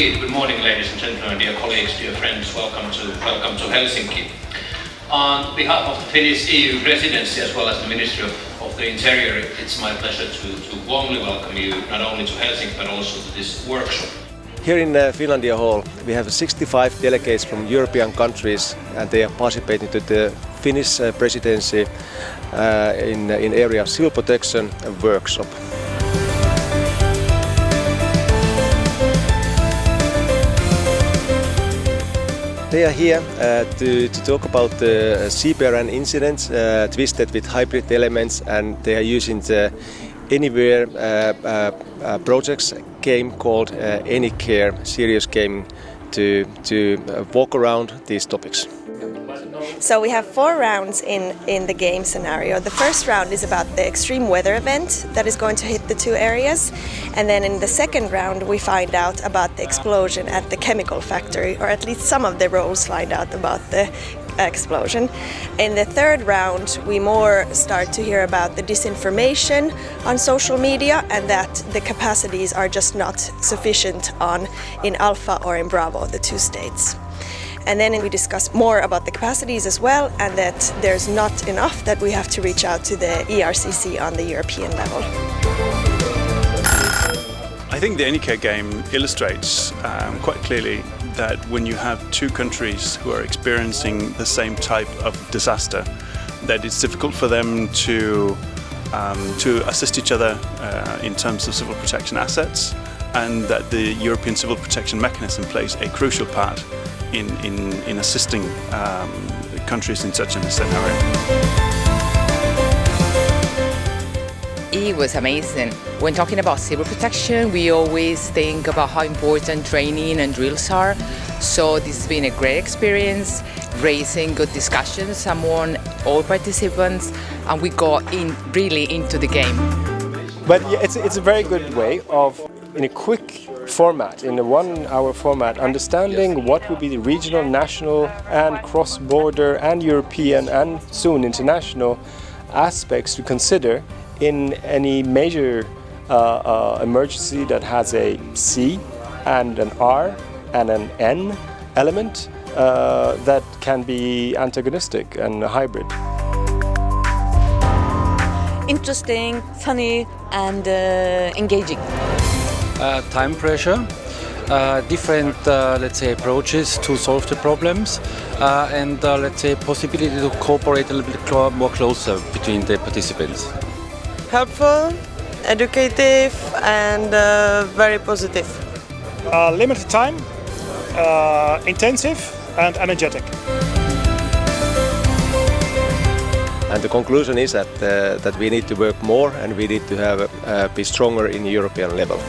indeed. Good morning, ladies and gentlemen, dear colleagues, dear friends. Welcome to Helsinki. On behalf of the Finnish EU Presidency as well as the Ministry of the Interior, it's my pleasure to warmly welcome you not only to Helsinki but also to this workshop. Here in Finlandia Hall we have 65 delegates from European countries, and they are participating to the Finnish Presidency in area of civil protection and workshop. They are here to talk about the CPRN incident twisted with hybrid elements, and they are using the ANYcARE projects game called ANYcARE serious game to walk around these topics. So we have 4 rounds in the game scenario. The first round is about the extreme weather event that is going to hit the 2 areas. And then in the second round we find out about the explosion at the chemical factory, or at least some of the roles find out about the explosion. In the third round we more start to hear about the disinformation on social media, and that the capacities are just not sufficient in Alpha or in Bravo, the 2 states. And then we discuss more about the capacities as well, and that there's not enough, that we have to reach out to the ERCC on the European level. I think the ANYcARE game illustrates quite clearly that when you have 2 countries who are experiencing the same type of disaster, that it's difficult for them to assist each other in terms of civil protection assets, and that the European Civil Protection Mechanism plays a crucial part in assisting countries in such a scenario. It was amazing. When talking about civil protection, we always think about how important training and drills are. So this has been a great experience, raising good discussions among all participants, and we got really into the game. But yeah, it's a very good way of, in a quick format, in a 1-hour format, understanding what will be the regional, national and cross-border and European and soon international aspects to consider in any major emergency that has a C and an R and an N element that can be antagonistic and hybrid. Interesting, funny and engaging. Time pressure, different let's say approaches to solve the problems, and let's say possibility to cooperate a little bit more closer between the participants. Helpful, educative and very positive. Limited time, intensive and energetic. And the conclusion is that we need to work more, and we need to be stronger in European level.